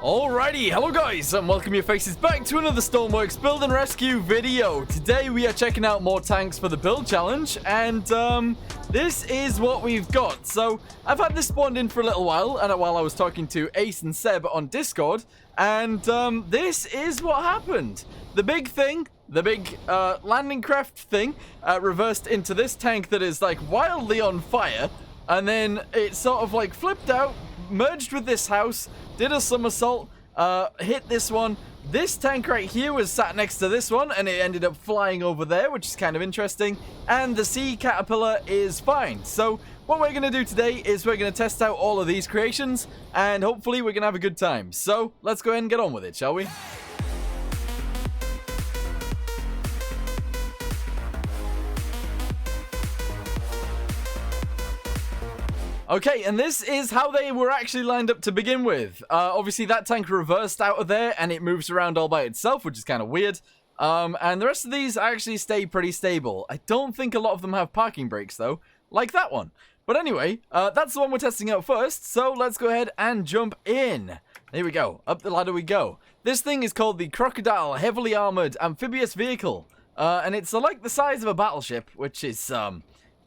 Alrighty, hello guys, and welcome your faces back to another Stormworks build and rescue video. Today we are checking out more tanks for the build challenge, and this is what we've got. So I've had this spawned in for a little while, and while I was talking to Ace and Seb on Discord, and this is what happened. The big thing, the big landing craft thing, reversed into this tank that is like wildly on fire, and then it sort of like flipped out, merged with this house, did a somersault, hit this one. This tank right here was sat next to this one, and it ended up flying over there, which is kind of interesting. And the sea caterpillar is fine. So what we're going to do today is we're going to test out all of these creations, and hopefully we're going to have a good time. So let's go ahead and get on with it, shall we? Okay, and this is how they were actually lined up to begin with. Obviously, that tank reversed out of there, and it moves around all by itself, which is kind of weird. And the rest of these actually stay pretty stable. I don't think a lot of them have parking brakes, though, like that one. But anyway, that's the one we're testing out first, so let's go ahead and jump in. Here we go. Up the ladder we go. This thing is called the Crocodile Heavily Armored Amphibious Vehicle. And it's like the size of a battleship, which is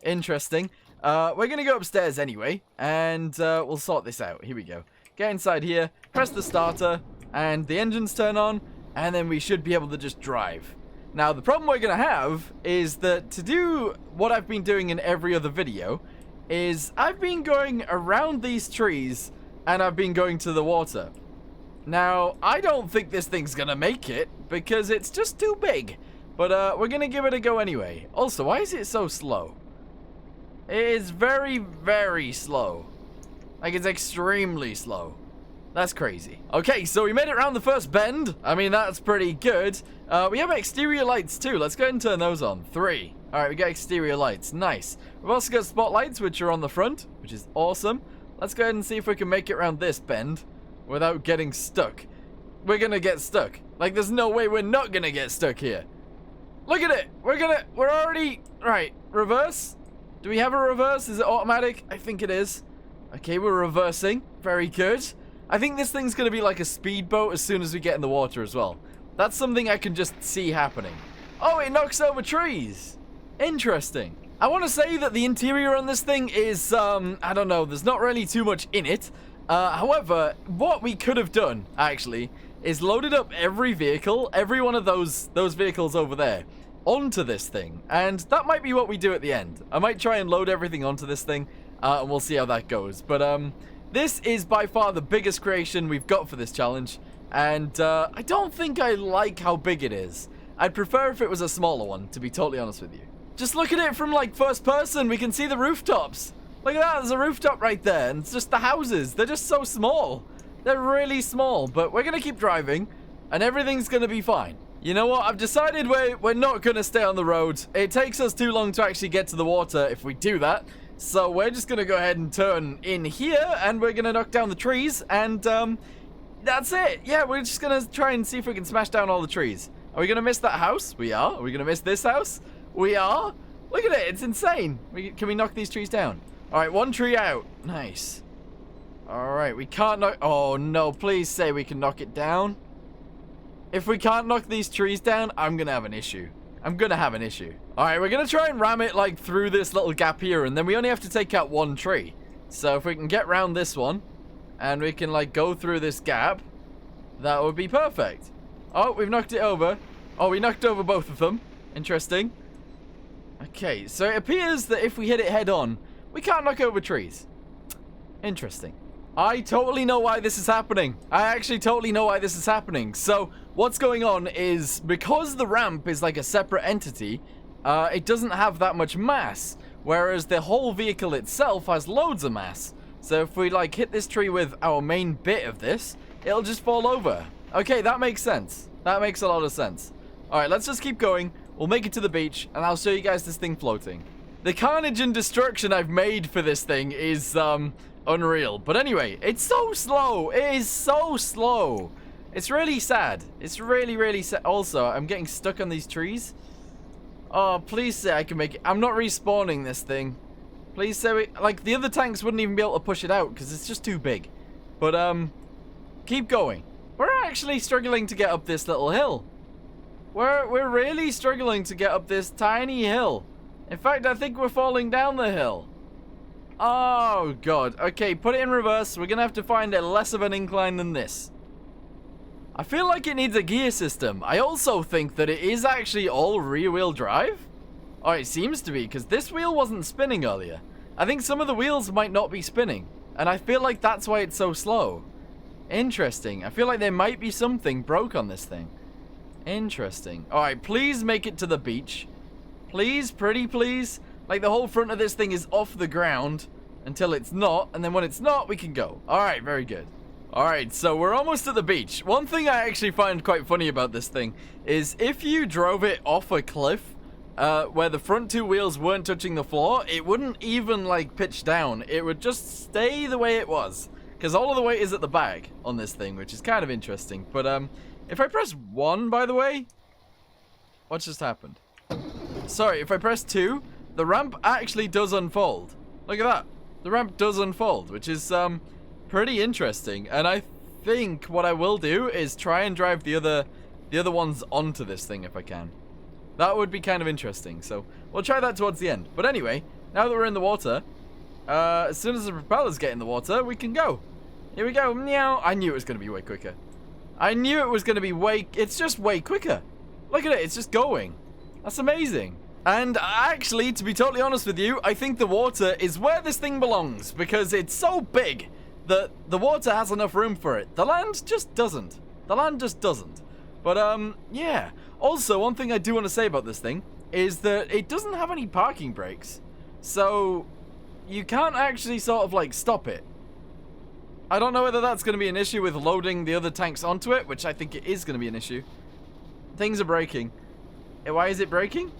interesting. We're going to go upstairs anyway, and we'll sort this out. Here we go. Get inside here, press the starter, and the engines turn on, and then we should be able to just drive. Now, the problem we're going to have is that to do what I've been doing in every other video is I've been going around these trees, and I've been going to the water. Now, I don't think this thing's going to make it, because it's just too big. But we're going to give it a go anyway. Also, why is it so slow? It is very, very slow. Like, it's extremely slow. That's crazy. Okay, so we made it around the first bend. I mean, that's pretty good. We have exterior lights, too. Let's go ahead and turn those on. 3. All right, we got exterior lights. Nice. We've also got spotlights, which are on the front, which is awesome. Let's go ahead and see if we can make it around this bend without getting stuck. We're going to get stuck. Like, there's no way we're not going to get stuck here. Look at it. We're already... Right, reverse. Do we have a reverse? Is it automatic? I think it is. Okay, we're reversing. Very good. I think this thing's going to be like a speedboat as soon as we get in the water as well. That's something I can just see happening. Oh, it knocks over trees. Interesting. I want to say that the interior on this thing is, I don't know, there's not really too much in it. However, what we could have done, actually, is loaded up every vehicle, every one of those vehicles over there, onto this thing, and that might be what we do at the end. I might try and load everything onto this thing, and we'll see how that goes. But this is by far the biggest creation we've got for this challenge, and I don't think I like how big it is. I'd prefer if it was a smaller one, to be totally honest with you. Just look at it from like first person. We can see the rooftops. Look at that, there's a rooftop right there, and it's just the houses. They're just so small. They're really small, but we're gonna keep driving, and everything's gonna be fine. You know what? I've decided we're not going to stay on the road. It takes us too long to actually get to the water if we do that. So we're just going to go ahead and turn in here, and we're going to knock down the trees, and that's it. Yeah, we're just going to try and see if we can smash down all the trees. Are we going to miss that house? We are. Are we going to miss this house? We are. Look at it. It's insane. Can we knock these trees down? All right, one tree out. Nice. All right, we can't knock... Oh, no. Please say we can knock it down. If we can't knock these trees down, I'm going to have an issue. I'm going to have an issue. All right, we're going to try and ram it, like, through this little gap here, and then we only have to take out one tree. So if we can get around this one, and we can, like, go through this gap, that would be perfect. Oh, we've knocked it over. Oh, we knocked over both of them. Interesting. Okay, so it appears that if we hit it head on, we can't knock over trees. Interesting. I totally know why this is happening. I actually totally know why this is happening. So what's going on is because the ramp is like a separate entity, it doesn't have that much mass, whereas the whole vehicle itself has loads of mass. So if we like hit this tree with our main bit of this, it'll just fall over. Okay, that makes sense. That makes a lot of sense. All right, let's just keep going. We'll make it to the beach, and I'll show you guys this thing floating. The carnage and destruction I've made for this thing is unreal. But anyway, it's so slow. It is so slow. It's really sad. It's really, really sad. Also, I'm getting stuck on these trees. Oh, please say I can make it. I'm not respawning this thing. Please say like the other tanks wouldn't even be able to push it out because it's just too big. But Keep going. We're actually struggling to get up this little hill. We're really struggling to get up this tiny hill. In fact, I think we're falling down the hill. Oh, God. Okay, put it in reverse. We're going to have to find a less of an incline than this. I feel like it needs a gear system. I also think that it is actually all rear-wheel drive. Oh, it seems to be, because this wheel wasn't spinning earlier. I think some of the wheels might not be spinning. And I feel like that's why it's so slow. Interesting. I feel like there might be something broke on this thing. Interesting. Alright, please make it to the beach. Please, pretty please. Like, the whole front of this thing is off the ground until it's not. And then when it's not, we can go. Alright, very good. Alright, so we're almost at the beach. One thing I actually find quite funny about this thing is if you drove it off a cliff where the front two wheels weren't touching the floor, it wouldn't even, like, pitch down. It would just stay the way it was. Because all of the weight is at the back on this thing, which is kind of interesting. But, if I press 1, by the way, what just happened? Sorry, if I press 2, the ramp actually does unfold. Look at that. The ramp does unfold, which is, pretty interesting. And I think what I will do is try and drive the other ones onto this thing if I can. That would be kind of interesting. So we'll try that towards the end. But anyway, now that we're in the water, as soon as the propellers get in the water, we can go. Here we go. Meow. I knew it was going to be way quicker. I knew it was going to be it's just way quicker. Look at it. It's just going. That's amazing. And actually, to be totally honest with you, I think the water is where this thing belongs because it's so big that the water has enough room for it. The land just doesn't. The land just doesn't. But, yeah. Also, one thing I do want to say about this thing is that it doesn't have any parking brakes. So, you can't actually sort of, like, stop it. I don't know whether that's going to be an issue with loading the other tanks onto it, which I think it is going to be an issue. Things are breaking. Why is it breaking?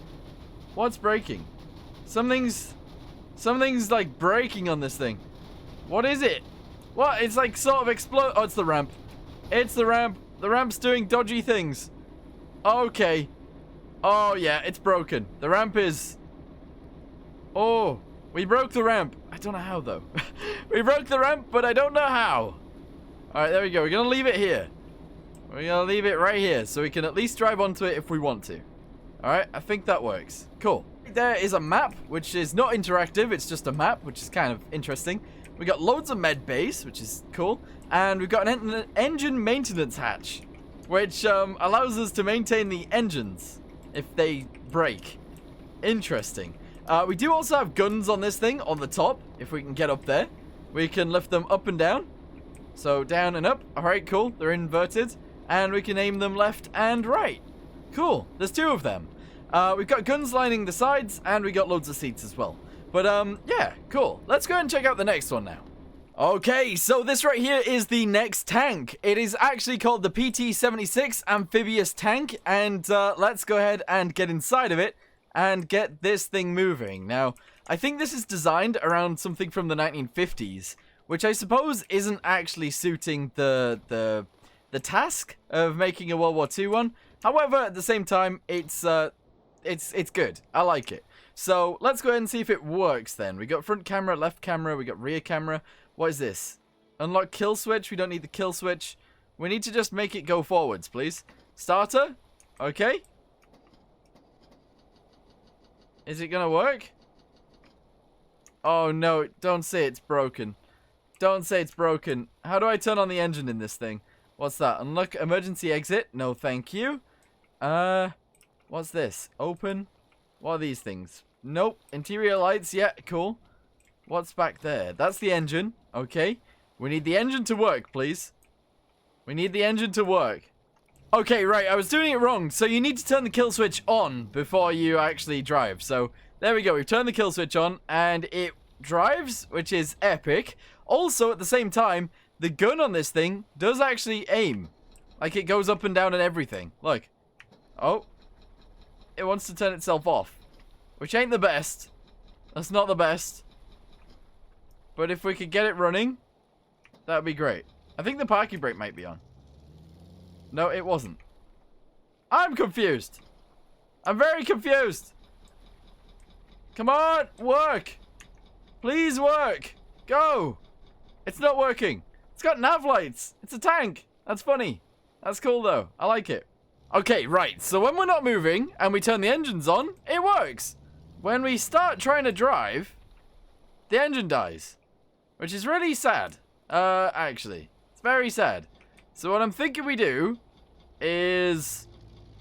What's breaking? Something's like breaking on this thing. What is it? What? It's like sort of explode. Oh, it's the ramp. It's the ramp. The ramp's doing dodgy things. Okay. Oh, yeah, it's broken. The ramp is... Oh, we broke the ramp. I don't know how, though. We broke the ramp, but I don't know how. All right, there we go. We're going to leave it here. We're going to leave it right here so we can at least drive onto it if we want to. All right, I think that works. Cool. There is a map, which is not interactive. It's just a map, which is kind of interesting. We got loads of med bays, which is cool. And we've got an engine maintenance hatch, which allows us to maintain the engines if they break. Interesting. We do also have guns on this thing on the top, if we can get up there. We can lift them up and down. So down and up. All right, cool. They're inverted. And we can aim them left and right. Cool. There's 2 of them. We've got guns lining the sides, and we got loads of seats as well. But, yeah, cool. Let's go and check out the next one now. Okay, so this right here is the next tank. It is actually called the PT-76 Amphibious tank, and let's go ahead and get inside of it and get this thing moving. Now, I think this is designed around something from the 1950s, which I suppose isn't actually suiting the task of making a World War II one. However, at the same time, it's good. I like it. So let's go ahead and see if it works then. We got front camera, left camera, we got rear camera. What is this? Unlock kill switch. We don't need the kill switch. We need to just make it go forwards, please. Starter. Okay. Is it gonna work? Oh no, don't say it's broken. Don't say it's broken. How do I turn on the engine in this thing? What's that? Unlock emergency exit. No, thank you. What's this? Open. What are these things? Nope. Interior lights. Yeah, cool. What's back there? That's the engine. Okay. We need the engine to work, please. We need the engine to work. Okay, right. I was doing it wrong. So you need to turn the kill switch on before you actually drive. So there we go. We've turned the kill switch on and it drives, which is epic. Also, at the same time, the gun on this thing does actually aim. Like, it goes up and down and everything. Look. Oh. It wants to turn itself off. Which ain't the best. That's not the best. But if we could get it running, that would be great. I think the parking brake might be on. No, it wasn't. I'm confused. I'm very confused. Come on, work. Please work. Go. It's not working. It's got nav lights. It's a tank. That's funny. That's cool, though. I like it. Okay, right. So when we're not moving and we turn the engines on, it works. When we start trying to drive, the engine dies, which is really sad. Actually, it's very sad. So what I'm thinking we do is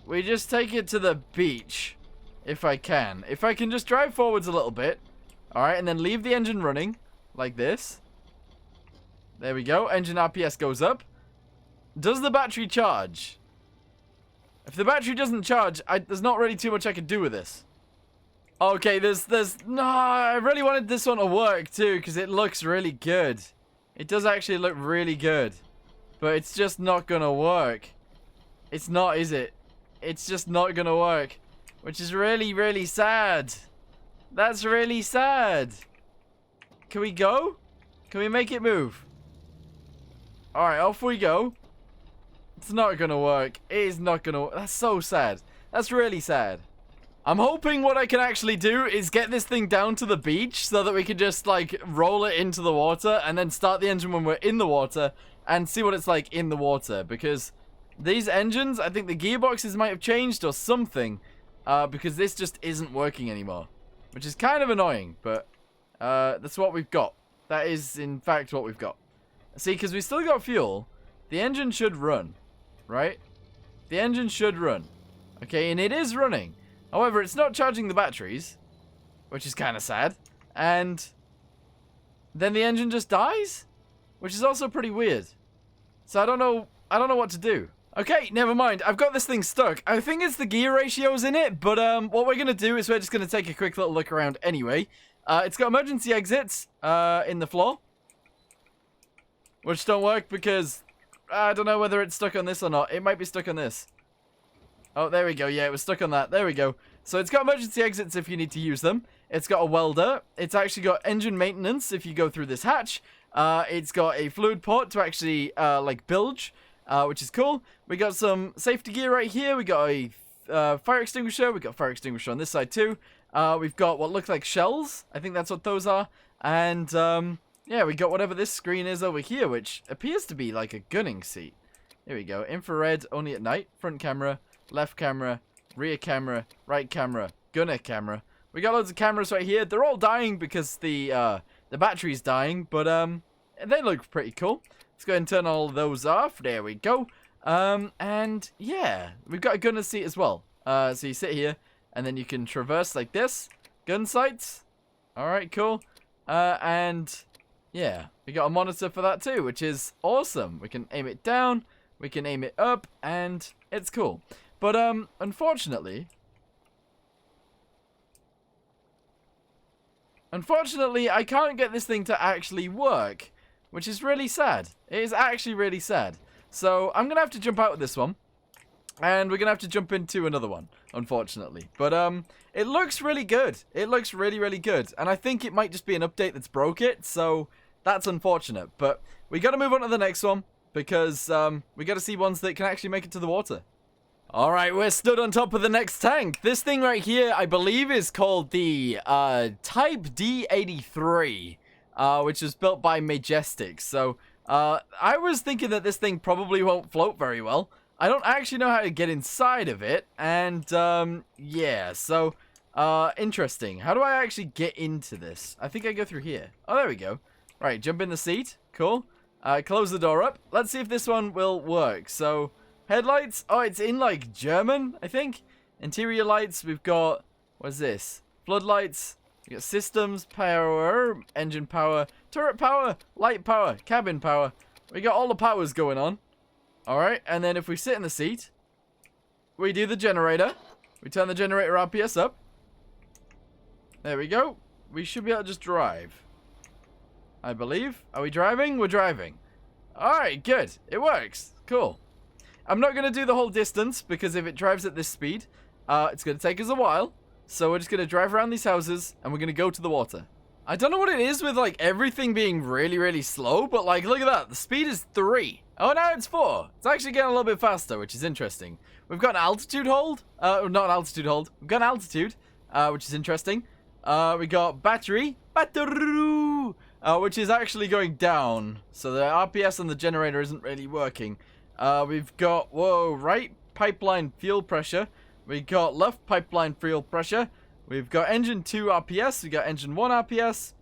we just take it to the beach, if I can. If I can just drive forwards a little bit, all right, and then leave the engine running like this. There we go. Engine RPS goes up. Does the battery charge? If the battery doesn't charge, there's not really too much I can do with this. Okay, no, I really wanted this one to work too, because it looks really good. It does actually look really good. But it's just not gonna work. It's not, is it? It's just not gonna work. Which is really, really sad. That's really sad. Can we go? Can we make it move? Alright, off we go. It's not gonna work. It is not gonna work. That's so sad. That's really sad. I'm hoping what I can actually do is get this thing down to the beach so that we can just, like, roll it into the water and then start the engine when we're in the water and see what it's like in the water. Because these engines, I think the gearboxes might have changed or something, because this just isn't working anymore. Which is kind of annoying, but that's what we've got. That is, in fact, what we've got. See, because we still got fuel, the engine should run, right? The engine should run. Okay, and it is running. However, it's not charging the batteries, which is kind of sad. And then the engine just dies, which is also pretty weird. So I don't know what to do. Okay, never mind. I've got this thing stuck. I think it's the gear ratios in it, but what we're going to do is we're just going to take a quick little look around anyway. It's got emergency exits in the floor, which don't work because I don't know whether it's stuck on this or not. It might be stuck on this. Oh, there we go. Yeah, it was stuck on that. There we go. So it's got emergency exits if you need to use them. It's got a welder. It's actually got engine maintenance if you go through this hatch. It's got a fluid port to actually, like, bilge, which is cool. We got some safety gear right here. We got a fire extinguisher. We got a fire extinguisher on this side too. We've got what look like shells. I think that's what those are. And, yeah, we got whatever this screen is over here, which appears to be like a gunning seat. Here we go. Infrared only at night. Front camera. Left camera, rear camera, right camera, gunner camera. We got loads of cameras right here. They're all dying because the battery's dying, but they look pretty cool. Let's go ahead and turn all of those off. There we go. And yeah, we've got a gunner seat as well. So you sit here, and then you can traverse like this. Gun sights. All right, cool. And yeah, we got a monitor for that too, which is awesome. We can aim it down, we can aim it up, and it's cool. But, unfortunately, I can't get this thing to actually work, which is really sad. It is actually really sad. So, I'm going to have to jump out of this one, and we're going to have to jump into another one, unfortunately. But, it looks really good. It looks really, really good. And I think it might just be an update that's broke it, so that's unfortunate. But we got to move on to the next one, because, we got to see ones that can actually make it to the water. Alright, we're stood on top of the next tank. This thing right here, I believe, is called the Type D83, which was built by Majestic. So, I was thinking that this thing probably won't float very well. I don't actually know how to get inside of it, and, yeah, so, interesting. How do I actually get into this? I think I go through here. Oh, there we go. Right, jump in the seat. Cool. Close the door up. Let's see if this one will work. So, headlights. Oh, it's in, like, German, I think. Interior lights. We've got, what's this? Floodlights. We got systems, power, engine power, turret power, light power, cabin power. We got all the powers going on. Alright, and then if we sit in the seat, we do the generator. We turn the generator RPS up. There we go. We should be able to just drive, I believe. Are we driving? We're driving. Alright, good. It works. Cool. I'm not going to do the whole distance, because if it drives at this speed, it's going to take us a while. So we're just going to drive around these houses, and we're going to go to the water. I don't know what it is with, like, everything being really, really slow, but, like, look at that. The speed is 3. Oh, now it's 4. It's actually getting a little bit faster, which is interesting. We've got an altitude hold. Not an altitude hold. We've got an altitude, which is interesting. We got battery. which is actually going down. So the RPS on the generator isn't really working. We've got, whoa, right pipeline fuel pressure. We got left pipeline fuel pressure. We've got engine 2 RPS. We got engine 1 RPS.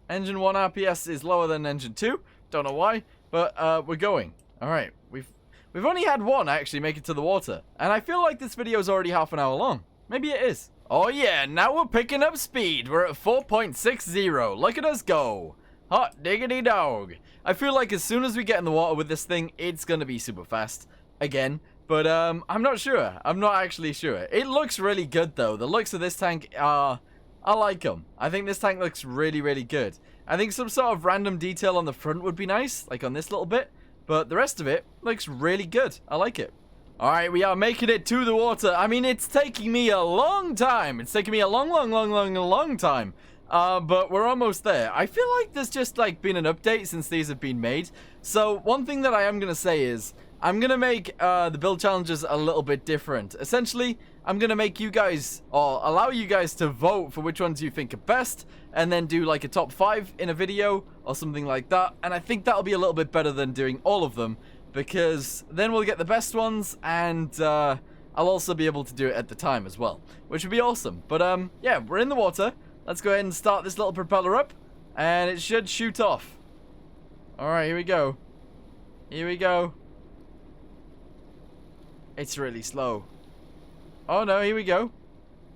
Engine 1 RPS is lower than engine 2. Don't know why, but we're going. All right, we've only had one actually make it to the water, and I feel like this video is already half an hour long. Maybe it is. Oh yeah, now we're picking up speed. We're at 4.60. Look at us go. Hot diggity dog. I feel like as soon as we get in the water with this thing, it's gonna be super fast again. But I'm not sure. I'm not actually sure. It looks really good though. The looks of this tank are, I like them. I think this tank looks really, really good. I think some sort of random detail on the front would be nice, like on this little bit. But the rest of it looks really good. I like it. All right, we are making it to the water. I mean, it's taking me a long time. It's taking me a long time. But we're almost there. I feel like there's just like been an update since these have been made. So one thing that I am going to say is I'm going to make the build challenges a little bit different. Essentially, I'm going to make you guys, or allow you guys to vote for which ones you think are best, and then do like a top 5 in a video or something like that. And I think that'll be a little bit better than doing all of them, because then we'll get the best ones, and I'll also be able to do it at the time as well, which would be awesome. But yeah, we're in the water. Let's go ahead and start this little propeller up, and it should shoot off. All right, here we go. Here we go. It's really slow. Oh no, here we go.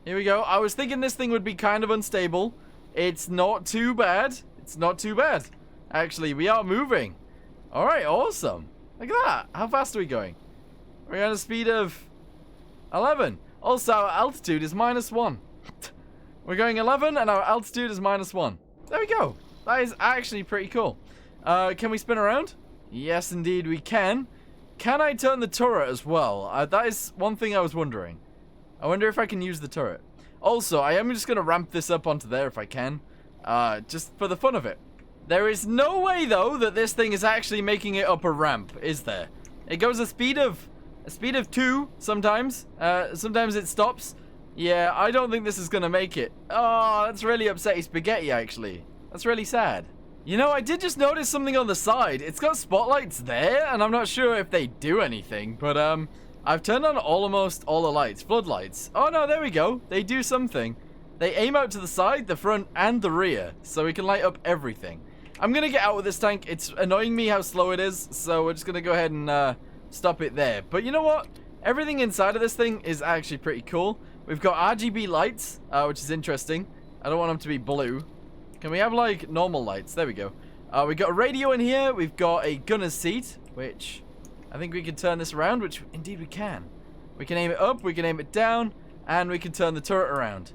Here we go. I was thinking this thing would be kind of unstable. It's not too bad. It's not too bad. Actually, we are moving. All right, awesome. Look at that. How fast are we going? We're at a speed of 11. Also, our altitude is -1. We're going 11 and our altitude is -1. There we go. That is actually pretty cool. Can we spin around? Yes, indeed we can. Can I turn the turret as well? That is one thing I was wondering. I wonder if I can use the turret. Also, I am just going to ramp this up onto there if I can. Just for the fun of it. There is no way, though, that this thing is actually making it up a ramp, is there? It goes a speed of 2 sometimes. Sometimes it stops. Yeah, I don't think this is going to make it. Oh, that's really upsetting spaghetti, actually. That's really sad. You know, I did just notice something on the side. It's got spotlights there, and I'm not sure if they do anything, but I've turned on almost all the lights, floodlights. Oh no, there we go. They do something. They aim out to the side, the front, and the rear, so we can light up everything. I'm gonna get out with this tank. It's annoying me how slow it is, so we're just gonna go ahead and stop it there. But you know what? Everything inside of this thing is actually pretty cool. We've got RGB lights, which is interesting. I don't want them to be blue. Can we have, like, normal lights? There we go. We've got a radio in here. We've got a gunner's seat, which I think we can turn this around, which indeed we can. We can aim it up, we can aim it down, and we can turn the turret around.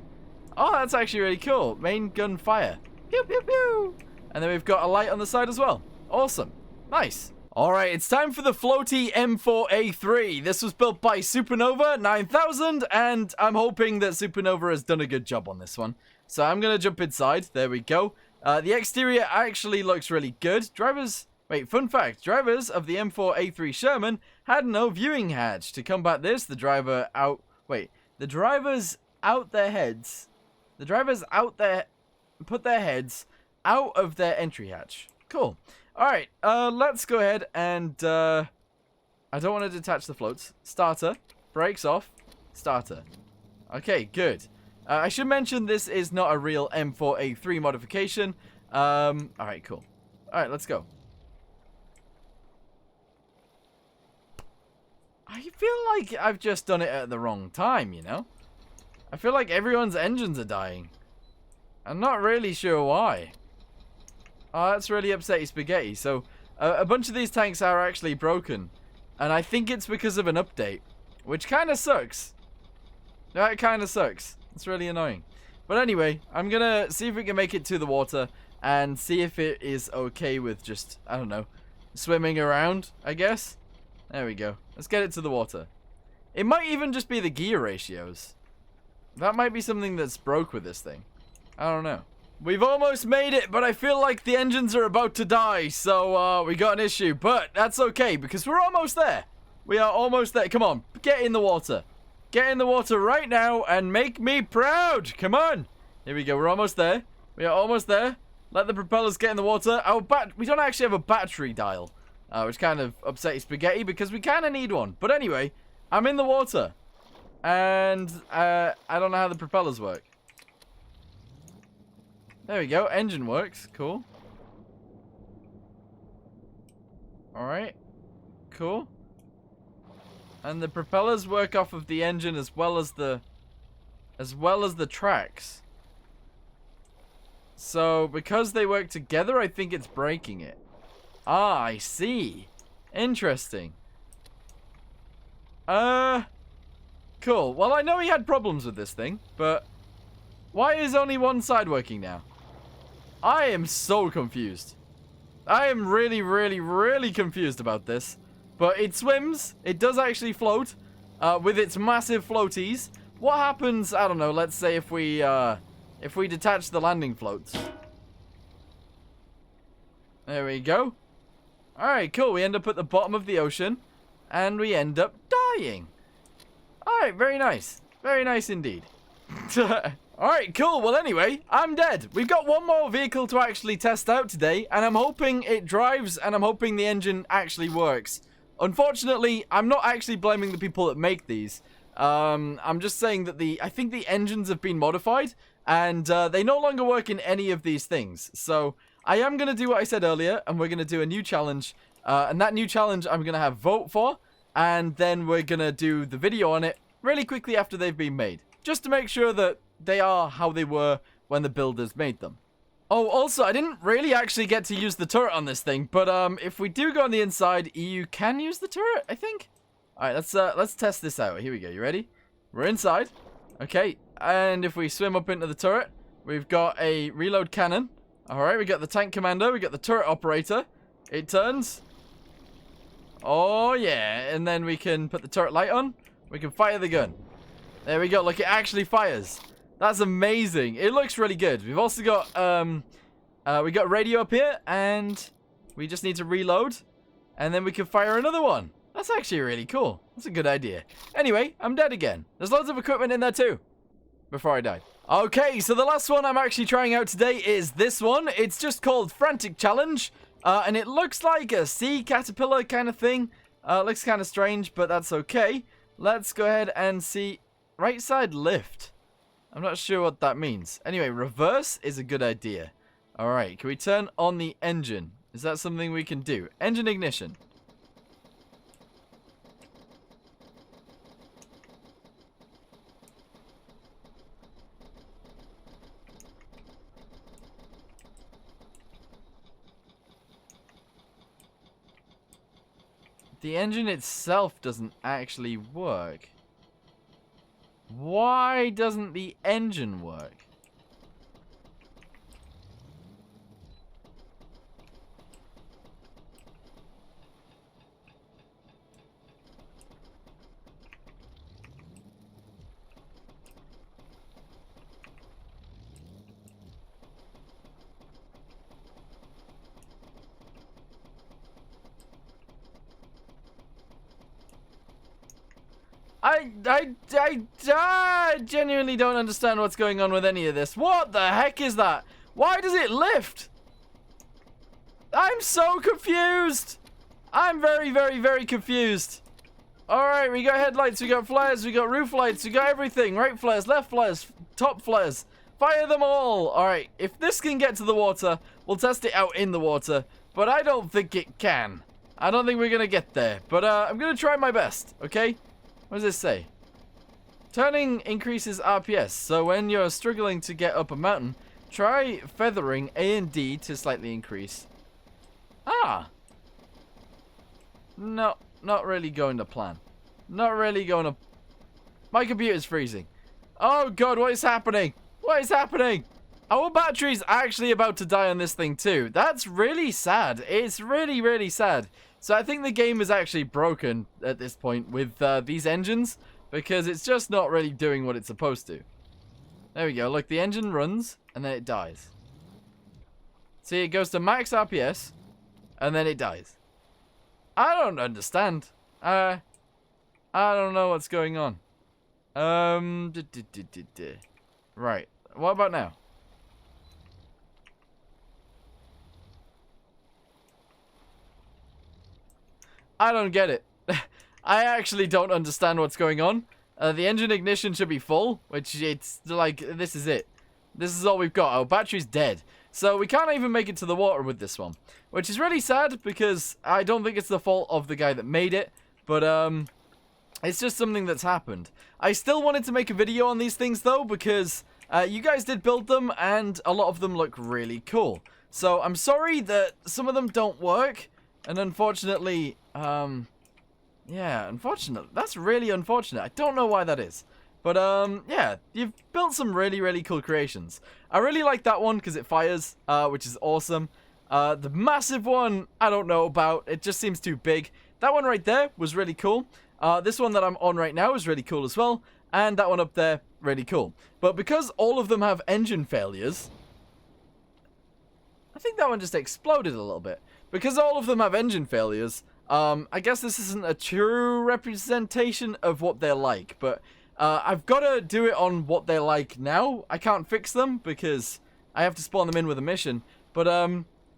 Oh, that's actually really cool. Main gun fire. Pew, pew, pew. And then we've got a light on the side as well. Awesome. Nice. All right, it's time for the Floaty M4a3. This was built by Supernova 9000, and I'm hoping that Supernova has done a good job on this one. So I'm going to jump inside. There we go. The exterior actually looks really good. Fun fact. Drivers of the M4a3 Sherman had no viewing hatch. To combat this, the drivers put their heads out of their entry hatch. Cool. Alright, let's go ahead and, I don't want to detach the floats. Starter. Brakes off. Starter. Okay, good. I should mention this is not a real M4a3 modification. Alright, cool. Alright, let's go. I feel like I've just done it at the wrong time, you know? I feel like everyone's engines are dying. I'm not really sure why. Oh, that's really upsetty spaghetti. So, a bunch of these tanks are actually broken. And I think it's because of an update. Which kind of sucks. That kind of sucks. It's really annoying. But anyway, I'm going to see if we can make it to the water. And see if it is okay with just, I don't know, swimming around, I guess. There we go. Let's get it to the water. It might even just be the gear ratios. That might be something that's broke with this thing. I don't know. We've almost made it, but I feel like the engines are about to die, so we got an issue. But that's okay, because we're almost there. We are almost there. Come on, get in the water. Get in the water right now and make me proud. Come on. Here we go, we're almost there. We are almost there. Let the propellers get in the water. We don't actually have a battery dial, which kind of upsets Spaghetti because we kind of need one. But anyway, I'm in the water. And I don't know how the propellers work. There we go. Engine works. Cool. Alright. Cool. And the propellers work off of the engine as well as the tracks. So, because they work together, I think it's breaking it. Ah, I see. Interesting. Cool. Well, I know he had problems with this thing, but why is only one side working now? I am so confused. I am really, really, really confused about this. But it swims. It does actually float with its massive floaties. What happens, I don't know, let's say if we detach the landing floats. There we go. Alright, cool. We end up at the bottom of the ocean. And we end up dying. Alright, very nice. Very nice indeed. Alright, cool. Well, anyway, I'm dead. We've got one more vehicle to actually test out today. And I'm hoping it drives and I'm hoping the engine actually works. Unfortunately, I'm not actually blaming the people that make these. I'm just saying that I think the engines have been modified. And they no longer work in any of these things. So I am going to do what I said earlier. And we're going to do a new challenge. And that new challenge I'm going to have vote for. And then we're going to do the video on it really quickly after they've been made. Just to make sure that they are how they were when the builders made them. Oh, also, I didn't really actually get to use the turret on this thing. But if we do go on the inside, you can use the turret, I think. All right, let's test this out. Here we go. You ready? We're inside. Okay. And if we swim up into the turret, we've got a reload cannon. All right, we got the tank commander. We got the turret operator. It turns. Oh, yeah. And then we can put the turret light on. We can fire the gun. There we go. Look, it actually fires. That's amazing. It looks really good. We've also got, we got radio up here. And we just need to reload. And then we can fire another one. That's actually really cool. That's a good idea. Anyway, I'm dead again. There's loads of equipment in there too. Before I died. Okay, so the last one I'm actually trying out today is this one. It's just called Frantic Challenge. And it looks like a sea caterpillar kind of thing. Looks kind of strange, but that's okay. Let's go ahead and see. Right side lift. I'm not sure what that means. Anyway, reverse is a good idea. Alright, can we turn on the engine? Is that something we can do? Engine ignition. The engine itself doesn't actually work. Why doesn't the engine work? I genuinely don't understand what's going on with any of this. What the heck is that? Why does it lift? I'm so confused. I'm very, very, very confused. Alright, we got headlights, we got flares, we got roof lights, we got everything. Right flares, left flares, top flares. Fire them all. Alright, if this can get to the water, we'll test it out in the water. But I don't think it can. I don't think we're going to get there. But I'm going to try my best, okay? What does this say? Turning increases RPS, so when you're struggling to get up a mountain, try feathering A and D to slightly increase. Ah! No, not really going to plan. Not really going to... My computer's freezing. Oh god, what is happening? What is happening? Our battery's actually about to die on this thing too. That's really sad. It's really, really sad. So I think the game is actually broken at this point with these engines, because it's just not really doing what it's supposed to. There we go. Look, the engine runs and then it dies. See, it goes to max RPS and then it dies. I don't understand. I don't know what's going on. Right. What about now? I don't get it. I actually don't understand what's going on. The engine ignition should be full, which it's like, this is it. This is all we've got. Our battery's dead. So we can't even make it to the water with this one, which is really sad because I don't think it's the fault of the guy that made it, but it's just something that's happened. I still wanted to make a video on these things though, because you guys did build them and a lot of them look really cool. So I'm sorry that some of them don't work, and unfortunately, yeah, unfortunate. That's really unfortunate. I don't know why that is. But, yeah, you've built some really, really cool creations. I really like that one because it fires, which is awesome. The massive one, I don't know about. It just seems too big. That one right there was really cool. This one that I'm on right now is really cool as well. And that one up there, really cool. But because all of them have engine failures... I think that one just exploded a little bit. Because all of them have engine failures, I guess this isn't a true representation of what they're like, but... I've got to do it on what they're like now. I can't fix them because I have to spawn them in with a mission. But,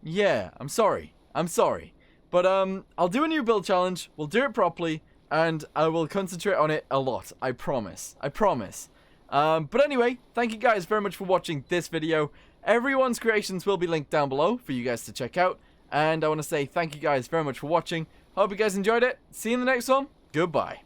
yeah, I'm sorry. I'm sorry. But, I'll do a new build challenge. We'll do it properly. And I will concentrate on it a lot. I promise. I promise. But anyway, thank you guys very much for watching this video. Everyone's creations will be linked down below for you guys to check out. And I want to say thank you guys very much for watching. Hope you guys enjoyed it. See you in the next one. Goodbye.